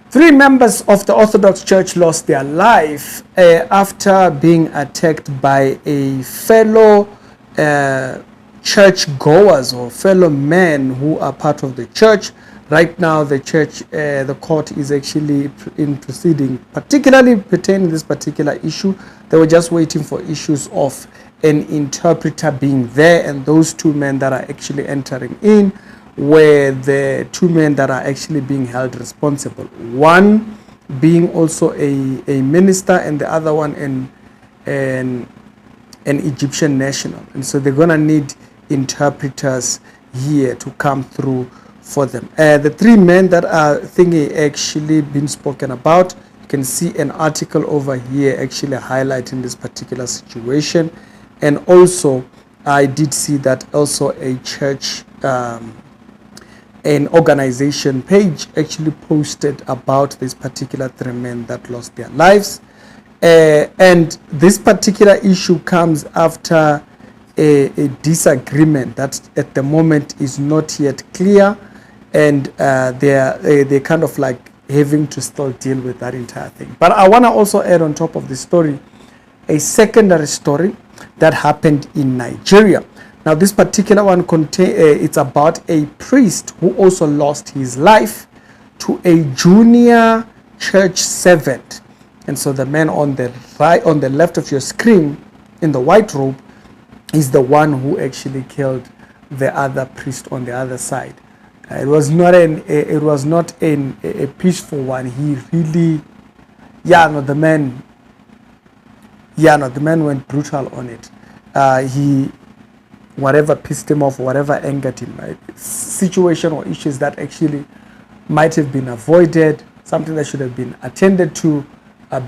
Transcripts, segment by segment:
Three members of the Orthodox Church lost their life after being attacked by a fellow church goers or fellow men who are part of the church. Right now, the church, the court is actually in proceeding, particularly pertaining to this particular issue. They were just waiting for issues of an interpreter being there, and those two men that are actually entering in were the two men that are actually being held responsible. One being also a minister, and the other one an Egyptian national. And so they're gonna need interpreters here to come through for them. The three men that are thinking actually been spoken about. You can see an article over here actually highlighting this particular situation, and also I did see that also a church an organization page actually posted about this particular three men that lost their lives. And this particular issue comes after a disagreement that at the moment is not yet clear, and they're kind of like having to still deal with that entire thing. But I want to also add on top of the story a secondary story that happened in Nigeria. Now, this particular one it's about a priest who also lost his life to a junior church servant. And so the man on the right, on the left of your screen in the white robe, is the one who actually killed the other priest on the other side. It was not a peaceful one. He really, the man went brutal on it. Whatever pissed him off, whatever angered him, right? Situation or issues that actually might have been avoided, something that should have been attended to,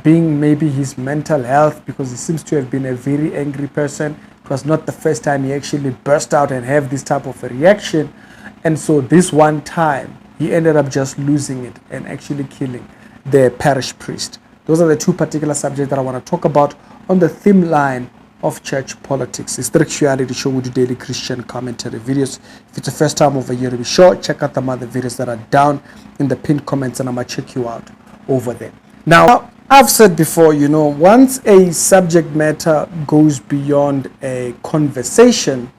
being maybe his mental health, because he seems to have been a very angry person. It was not the first time he actually burst out and have this type of a reaction. And so this one time, he ended up just losing it and actually killing the parish priest. Those are the two particular subjects that I want to talk about on the theme line of church politics. It's the Reality Show with daily Christian commentary videos. If it's the first time over here, be sure check out the other videos that are down in the pinned comments, and I'm gonna check you out over there. Now, I've said before, once a subject matter goes beyond a conversation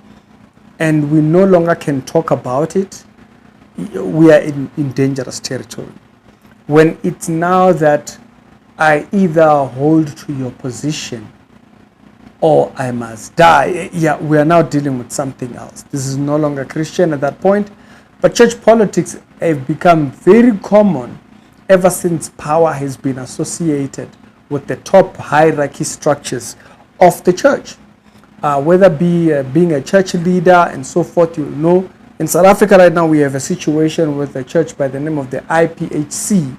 and we no longer can talk about it, we are in dangerous territory. When it's now that I either hold to your position or I must die, we are now dealing with something else. This is no longer Christian at that point, but church politics have become very common ever since power has been associated with the top hierarchy structures of the church. Whether being a church leader and so forth, in South Africa right now we have a situation with a church by the name of the IPHC,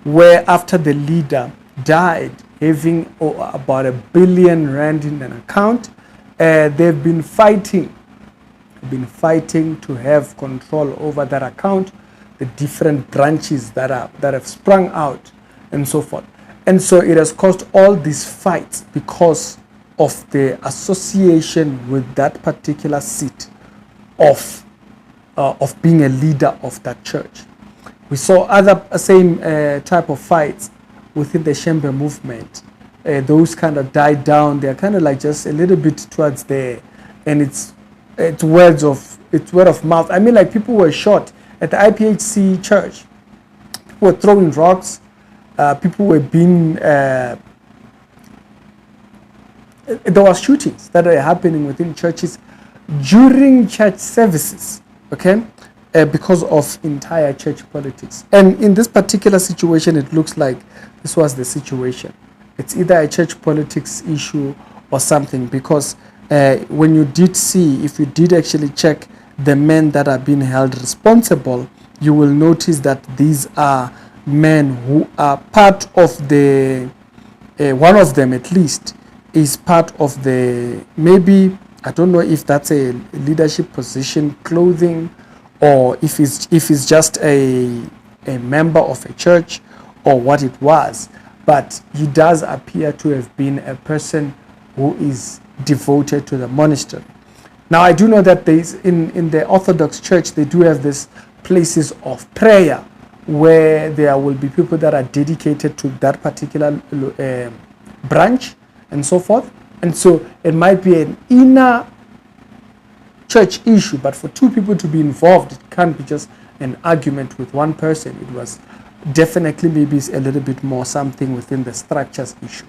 where after the leader died, having about R1 billion in an account, they've been fighting to have control over that account, the different branches that have sprung out and so forth. And so it has caused all these fights because of the association with that particular seat of being a leader of that church. We saw other same type of fights within the Shembe movement. Those kind of died down. They're kind of like just a little bit towards there, and it's word of mouth. I mean, like, people were shot at the IPHC church. People were throwing rocks. People were being there were shootings that are happening within churches during church services, okay, because of entire church politics. And in this particular situation, it looks like this was the situation. It's either a church politics issue or something, because when you did see, if you did actually check the men that are being held responsible, you will notice that these are men who are part of the, one of them at least, is part of the, maybe, I don't know if that's a leadership position, clothing, or if it's just a member of a church or what it was. But he does appear to have been a person who is devoted to the monastery. Now, I do know that there is in the Orthodox Church, they do have these places of prayer where there will be people that are dedicated to that particular branch and so forth. And so it might be an inner church issue, but for two people to be involved, it can't be just an argument with one person. It was definitely maybe a little bit more something within the structures issue.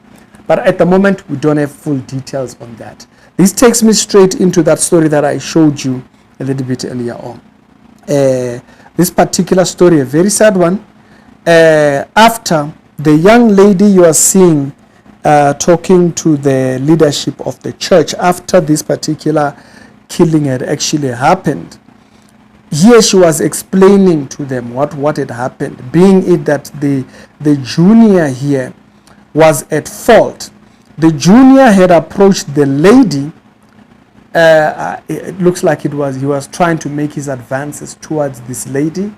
But at the moment, we don't have full details on that. This takes me straight into that story that I showed you a little bit earlier on. This particular story, a very sad one. After the young lady you are seeing talking to the leadership of the church, after this particular killing had actually happened, here she was explaining to them what had happened, being it that the junior here was at fault. The junior had approached the lady. It looks like he was trying to make his advances towards this lady,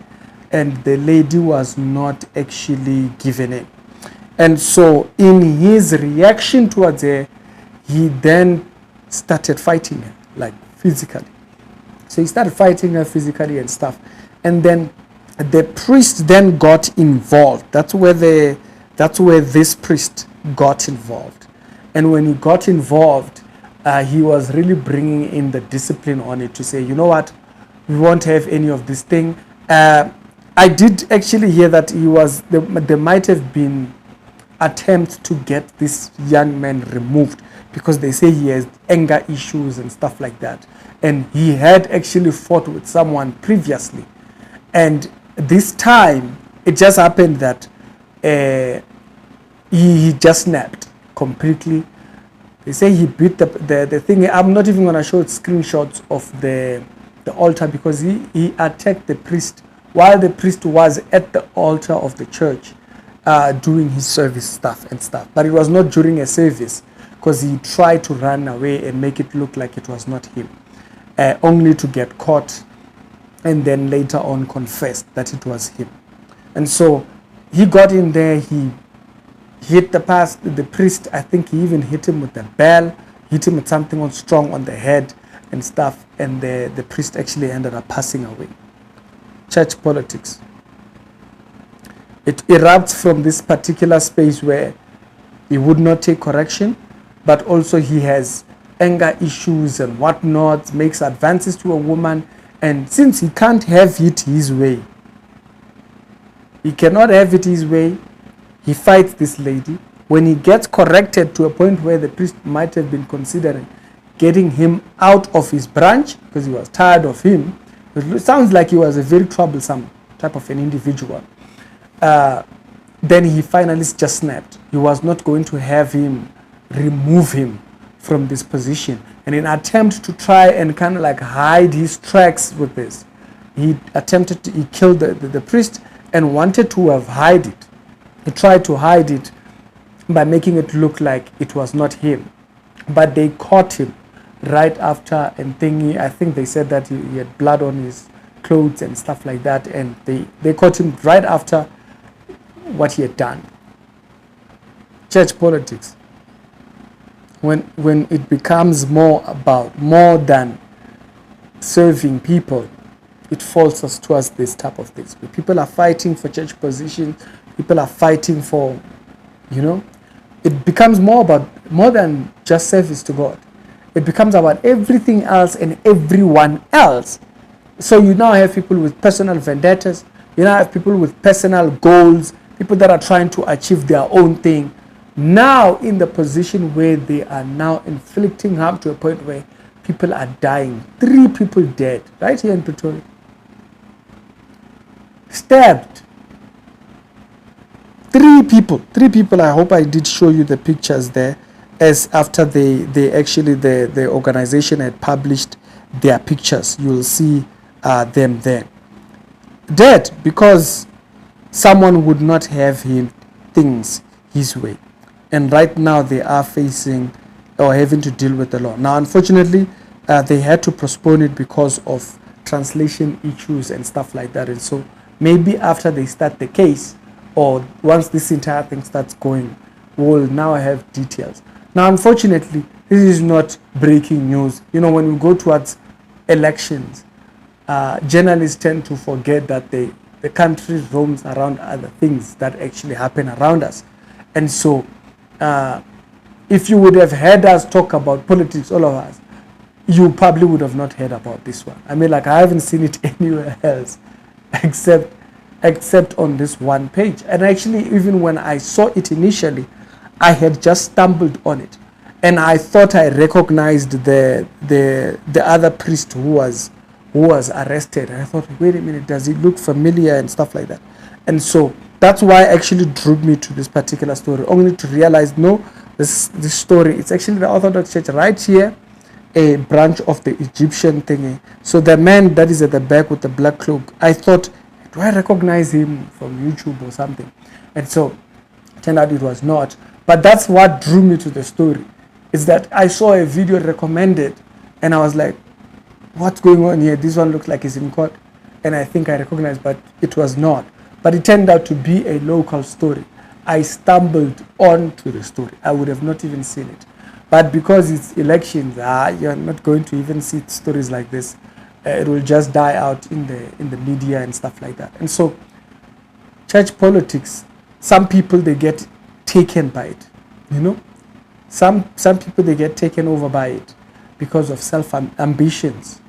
and the lady was not actually giving in. And so in his reaction towards her, he then started fighting her, like physically. So he started fighting her physically and stuff. And then the priest then got involved. That's where this priest got involved. And when he got involved, he was really bringing in the discipline on it to say, you know what, we won't have any of this thing. I did actually hear that there might have been attempts to get this young man removed because they say he has anger issues and stuff like that. And he had actually fought with someone previously. And this time, it just happened that he just snapped completely. They say he beat the thing. I'm not even going to show screenshots of the altar because he attacked the priest while the priest was at the altar of the church doing his service stuff. But it was not during a service because he tried to run away and make it look like it was not him. Only to get caught and then later on confessed that it was him. And so he got in there, he hit the priest. I think he even hit him with a bell, hit him with something strong on the head and stuff, and the priest actually ended up passing away. Church politics. It erupts from this particular space where he would not take correction, but also he has anger issues and whatnot, makes advances to a woman, and since he can't have it his way, he cannot have it his way, he fights this lady. When he gets corrected to a point where the priest might have been considering getting him out of his branch because he was tired of him, it sounds like he was a very troublesome type of an individual, then he finally just snapped. He was not going to have him remove him from this position. And in an attempt to try and kind of like hide his tracks with this, he killed the priest and wanted to hide it. He tried to hide it by making it look like it was not him. But they caught him right after, and I think they said that he had blood on his clothes and stuff like that, and they caught him right after what he had done. Church politics. When it becomes more than serving people, it falls us towards this type of things. People are fighting for church positions. People are fighting for, it becomes more than just service to God. It becomes about everything else and everyone else. So you now have people with personal vendettas. You now have people with personal goals, people that are trying to achieve their own thing, now in the position where they are now inflicting harm to a point where people are dying. 3 people dead right here in Pretoria. Stabbed. 3 people. I hope I did show you the pictures there, as after the organization had published their pictures. You'll see them there. Dead because someone would not have him things his way. And right now they are facing or having to deal with the law. Now, unfortunately, they had to postpone it because of translation issues and stuff like that. And so maybe after they start the case, or once this entire thing starts going, we'll now have details. Now, unfortunately, this is not breaking news. When we go towards elections, journalists tend to forget that the country roams around other things that actually happen around us. And so if you would have heard us talk about politics, all of us, you probably would have not heard about this one. I mean, like, I haven't seen it anywhere else except on this one page. And actually, even when I saw it initially, I had just stumbled on it, and I thought I recognized the other priest who was arrested. And I thought, wait a minute, does he look familiar and stuff like that? And so that's why actually drew me to this particular story, only to realize, no, this story, it's actually the Orthodox Church right here, a branch of the Egyptian thingy. So the man that is at the back with the black cloak, I thought, do I recognize him from YouTube or something? And so it turned out it was not. But that's what drew me to the story, is that I saw a video recommended, and I was like, what's going on here? This one looks like it's in court. And I think I recognized, but it was not. But it turned out to be a local story. I stumbled onto the story. I would have not even seen it. But because it's elections, you're not going to even see stories like this. It will just die out in the media and stuff like that. And so church politics, some people, they get taken by it, you know. Some people, they get taken over by it because of self ambitions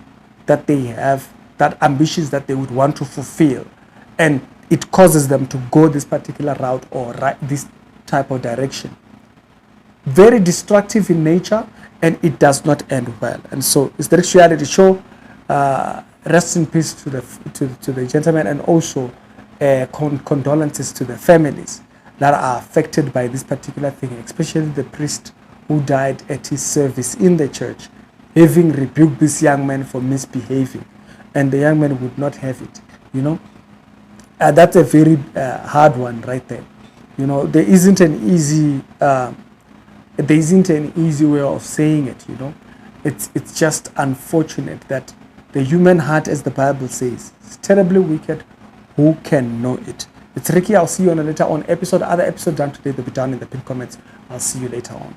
that they have, that ambitions that they would want to fulfill, and it causes them to go this particular route or this type of direction. Very destructive in nature, and it does not end well. And so it's the Rich Reality Show. Rest in peace to the gentleman, and also condolences to the families that are affected by this particular thing, especially the priest who died at his service in the church, having rebuked this young man for misbehaving, and the young man would not have it, you know. That's a very hard one right there. You know, there isn't an easy way of saying it, you know. It's just unfortunate that the human heart, as the Bible says, is terribly wicked. Who can know it? It's Ricky. I'll see you on a later on episode. Other episodes done today, they'll be down in the pinned comments. I'll see you later on.